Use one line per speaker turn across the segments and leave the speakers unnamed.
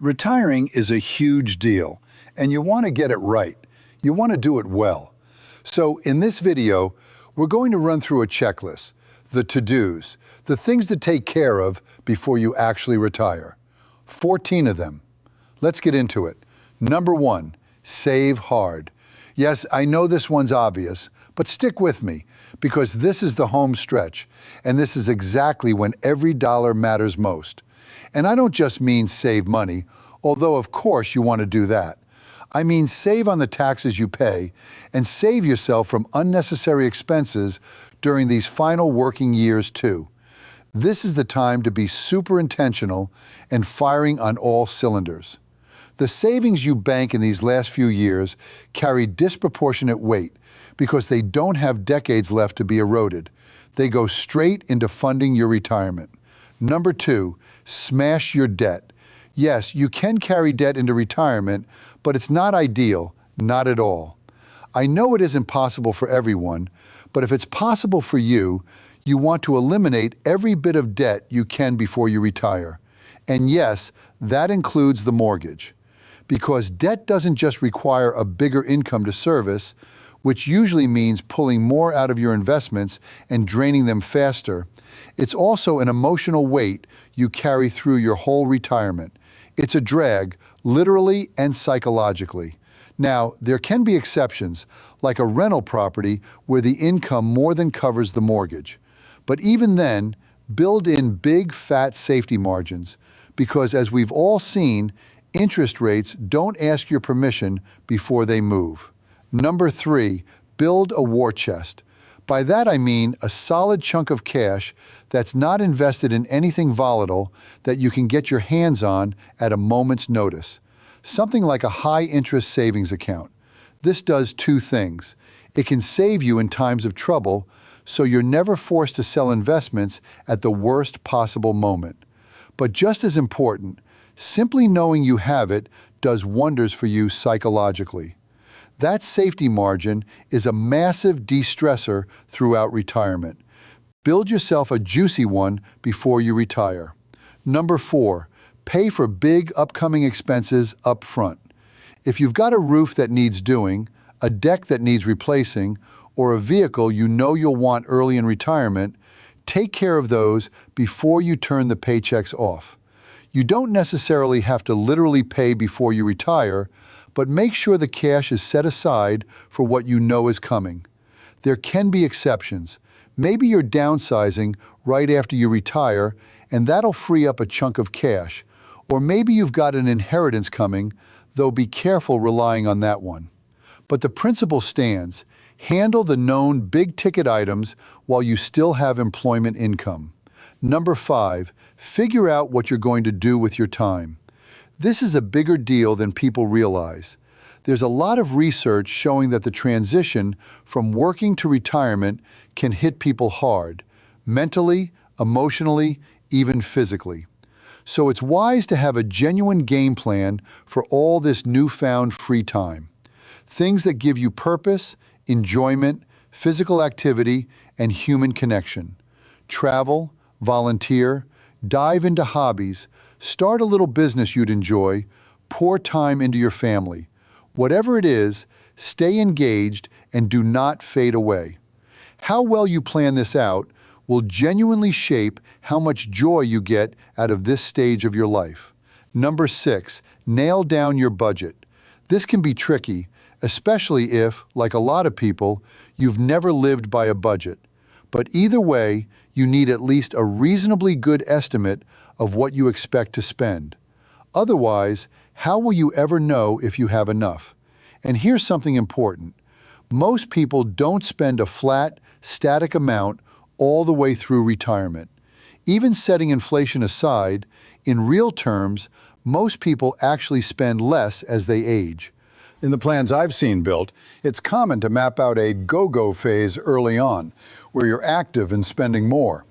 Retiring is a huge deal, and you want to get it right. You want to do it well. So in this video, we're going to run through a checklist, the to-dos, the things to take care of before you actually retire. 14 of them. Let's get into it. Number 1, save hard. Yes, I know this one's obvious, but stick with me, because this is the home stretch, and this is exactly when every dollar matters most. And I don't just mean save money, although of course you want to do that. I mean save on the taxes you pay and save yourself from unnecessary expenses during these final working years too. This is the time to be super intentional and firing on all cylinders. The savings you bank in these last few years carry disproportionate weight because they don't have decades left to be eroded. They go straight into funding your retirement. Number 2, smash your debt. Yes, you can carry debt into retirement, but it's not ideal, not at all. I know it isn't possible for everyone, but if it's possible for you, you want to eliminate every bit of debt you can before you retire. And yes, that includes the mortgage. Because debt doesn't just require a bigger income to service, which usually means pulling more out of your investments and draining them faster. It's also an emotional weight you carry through your whole retirement. It's a drag, literally and psychologically. Now, there can be exceptions, like a rental property where the income more than covers the mortgage. But even then, build in big, fat safety margins, because as we've all seen, interest rates don't ask your permission before they move. Number 3, build a war chest. By that I mean a solid chunk of cash that's not invested in anything volatile that you can get your hands on at a moment's notice. Something like a high-interest savings account. This does 2 things. It can save you in times of trouble, so you're never forced to sell investments at the worst possible moment. But just as important, simply knowing you have it does wonders for you psychologically. That safety margin is a massive de-stressor throughout retirement. Build yourself a juicy one before you retire. Number 4, pay for big upcoming expenses up front. If you've got a roof that needs doing, a deck that needs replacing, or a vehicle you know you'll want early in retirement, take care of those before you turn the paychecks off. You don't necessarily have to literally pay before you retire, but make sure the cash is set aside for what you know is coming. There can be exceptions. Maybe you're downsizing right after you retire, and that'll free up a chunk of cash. Or maybe you've got an inheritance coming, though be careful relying on that one. But the principle stands. Handle the known big-ticket items while you still have employment income. Number 5, figure out what you're going to do with your time. This is a bigger deal than people realize. There's a lot of research showing that the transition from working to retirement can hit people hard, mentally, emotionally, even physically. So it's wise to have a genuine game plan for all this newfound free time. Things that give you purpose, enjoyment, physical activity, and human connection. Travel, volunteer, dive into hobbies, start a little business you'd enjoy, pour time into your family. Whatever it is, stay engaged and do not fade away. How well you plan this out will genuinely shape how much joy you get out of this stage of your life. Number 6, nail down your budget. This can be tricky, especially if, like a lot of people, you've never lived by a budget. But either way, you need at least a reasonably good estimate of what you expect to spend. Otherwise, how will you ever know if you have enough? And here's something important. Most people don't spend a flat, static amount all the way through retirement. Even setting inflation aside, in real terms, most people actually spend less as they age. In the plans I've seen built, it's common to map out a go-go phase early on, where you're active and spending more,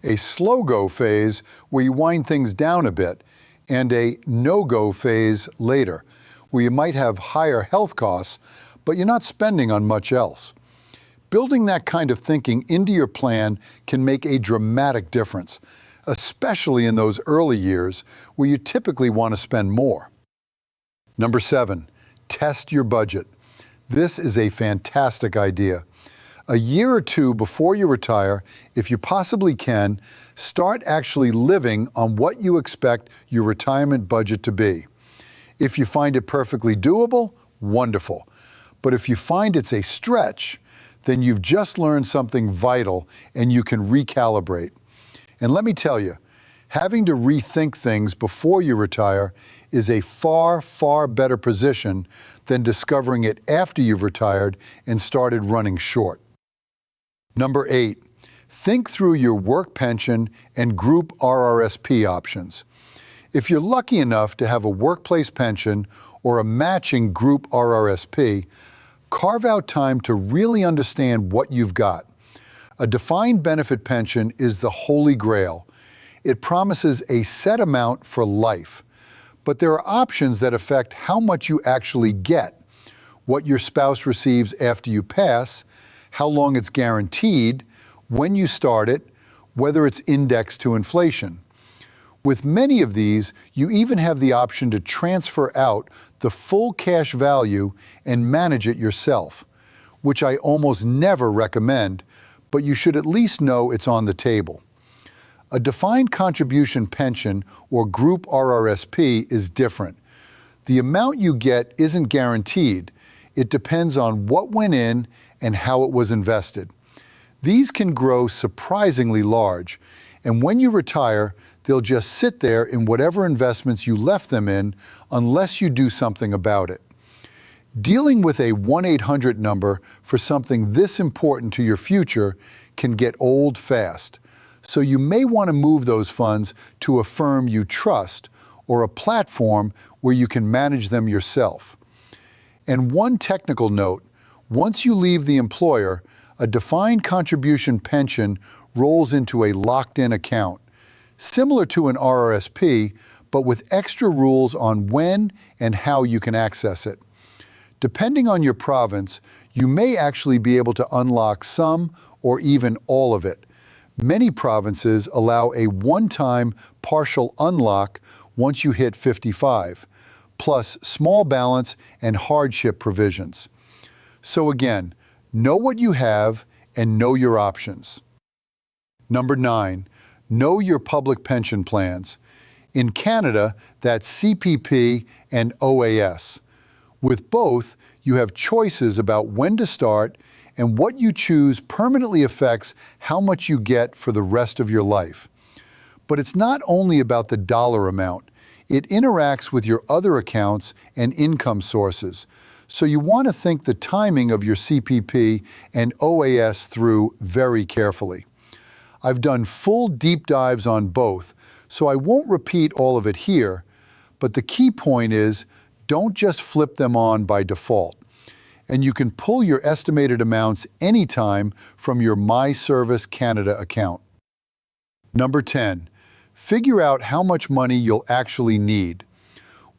a slow-go phase where you wind things down a bit, and a no-go phase later, where you might have higher health costs, but you're not spending on much else. Building that kind of thinking into your plan can make a dramatic difference, especially in those early years where you typically want to spend more. Number 7, test your budget. This is a fantastic idea. A year or two before you retire, if you possibly can, start actually living on what you expect your retirement budget to be. If you find it perfectly doable, wonderful. But if you find it's a stretch, then you've just learned something vital and you can recalibrate. And let me tell you, having to rethink things before you retire is a far, far better position than discovering it after you've retired and started running short. Number 8, think through your work pension and group RRSP options. If you're lucky enough to have a workplace pension or a matching group RRSP, carve out time to really understand what you've got. A defined benefit pension is the holy grail. It promises a set amount for life, but there are options that affect how much you actually get, what your spouse receives after you pass, how long it's guaranteed, when you start it, whether it's indexed to inflation. With many of these, you even have the option to transfer out the full cash value and manage it yourself, which I almost never recommend, but you should at least know it's on the table. A defined contribution pension or group RRSP is different. The amount you get isn't guaranteed. It depends on what went in and how it was invested. These can grow surprisingly large, and when you retire, they'll just sit there in whatever investments you left them in unless you do something about it. Dealing with a 1-800 number for something this important to your future can get old fast, so you may want to move those funds to a firm you trust or a platform where you can manage them yourself. And one technical note, once you leave the employer, a defined contribution pension rolls into a locked-in account, similar to an RRSP, but with extra rules on when and how you can access it. Depending on your province, you may actually be able to unlock some or even all of it. Many provinces allow a one-time partial unlock once you hit 55, plus small balance and hardship provisions. So again, know what you have and know your options. Number 9, know your public pension plans. In Canada, that's CPP and OAS. With both, you have choices about when to start, and what you choose permanently affects how much you get for the rest of your life. But it's not only about the dollar amount. It interacts with your other accounts and income sources. So you want to think the timing of your CPP and OAS through very carefully. I've done full deep dives on both, so I won't repeat all of it here, but the key point is don't just flip them on by default. And you can pull your estimated amounts anytime from your My Service Canada account. Number 10, figure out how much money you'll actually need.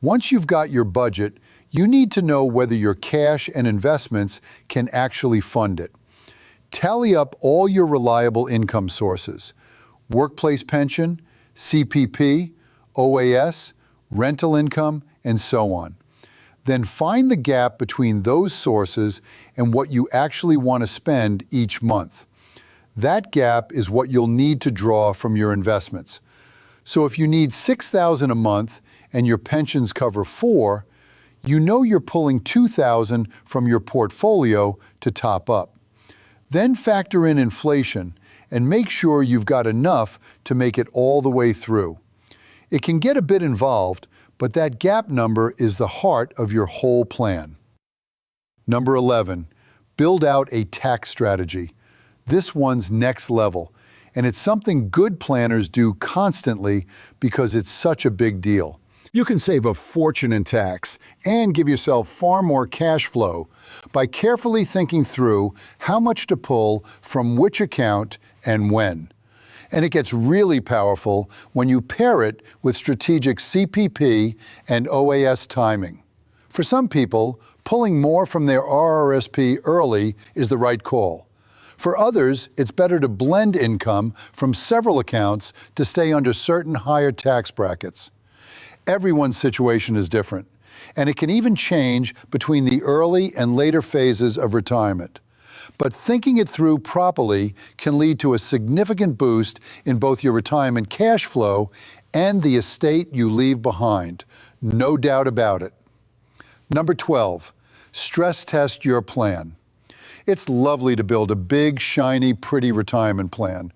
Once you've got your budget, you need to know whether your cash and investments can actually fund it. Tally up all your reliable income sources: workplace pension, CPP, OAS, rental income, and so on. Then find the gap between those sources and what you actually want to spend each month. That gap is what you'll need to draw from your investments. So if you need $6,000 a month and your pensions cover $4,000, you know you're pulling $2,000 from your portfolio to top up. Then factor in inflation and make sure you've got enough to make it all the way through. It can get a bit involved, but that gap number is the heart of your whole plan. Number 11, build out a tax strategy. This one's next level, and it's something good planners do constantly because it's such a big deal. You can save a fortune in tax and give yourself far more cash flow by carefully thinking through how much to pull from which account and when. And it gets really powerful when you pair it with strategic CPP and OAS timing. For some people, pulling more from their RRSP early is the right call. For others, it's better to blend income from several accounts to stay under certain higher tax brackets. Everyone's situation is different, and it can even change between the early and later phases of retirement. But thinking it through properly can lead to a significant boost in both your retirement cash flow and the estate you leave behind. No doubt about it. Number 12, stress test your plan. It's lovely to build a big, shiny, pretty retirement plan.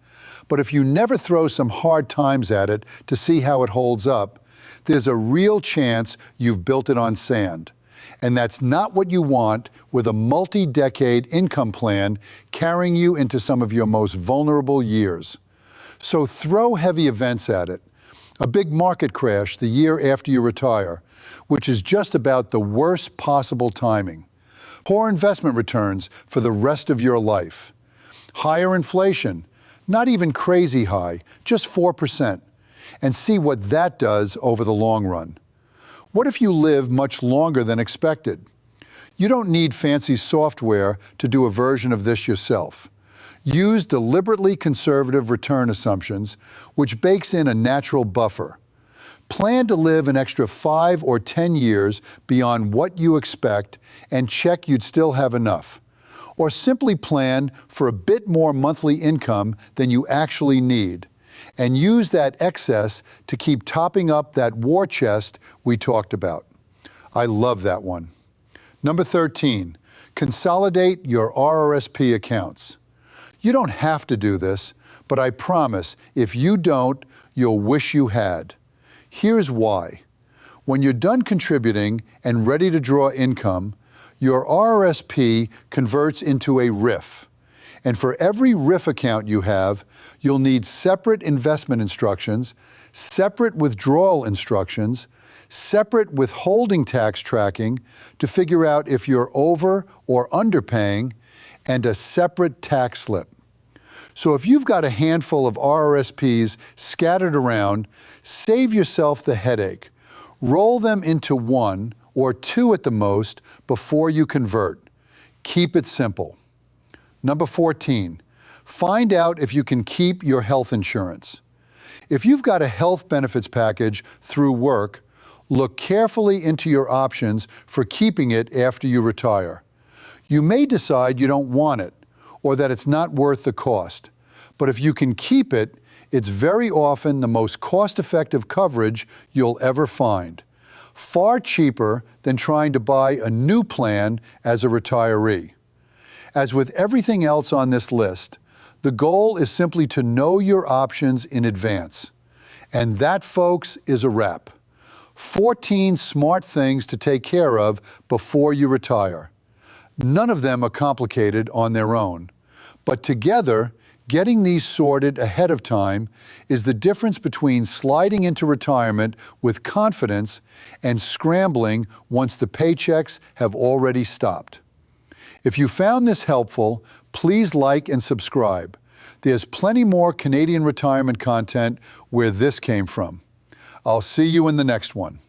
But if you never throw some hard times at it to see how it holds up, there's a real chance you've built it on sand. And that's not what you want with a multi-decade income plan carrying you into some of your most vulnerable years. So throw heavy events at it. A big market crash the year after you retire, which is just about the worst possible timing. Poor investment returns for the rest of your life. Higher inflation, not even crazy high, just 4%. And see what that does over the long run. What if you live much longer than expected? You don't need fancy software to do a version of this yourself. Use deliberately conservative return assumptions, which bakes in a natural buffer. Plan to live an extra 5 or 10 years beyond what you expect and check you'd still have enough. Or simply plan for a bit more monthly income than you actually need, and use that excess to keep topping up that war chest we talked about. I love that one. Number 13, consolidate your RRSP accounts. You don't have to do this, but I promise if you don't, you'll wish you had. Here's why. When you're done contributing and ready to draw income, your RRSP converts into a RIF. And for every RIF account you have, you'll need separate investment instructions, separate withdrawal instructions, separate withholding tax tracking to figure out if you're over or underpaying, and a separate tax slip. So if you've got a handful of RRSPs scattered around, save yourself the headache. Roll them into one or two at the most before you convert. Keep it simple. Number 14, find out if you can keep your health insurance. If you've got a health benefits package through work, look carefully into your options for keeping it after you retire. You may decide you don't want it or that it's not worth the cost. But if you can keep it, it's very often the most cost-effective coverage you'll ever find. Far cheaper than trying to buy a new plan as a retiree. As with everything else on this list, the goal is simply to know your options in advance. And that, folks, is a wrap. 14 smart things to take care of before you retire. None of them are complicated on their own, but together, getting these sorted ahead of time is the difference between sliding into retirement with confidence and scrambling once the paychecks have already stopped. If you found this helpful, please like and subscribe. There's plenty more Canadian retirement content where this came from. I'll see you in the next one.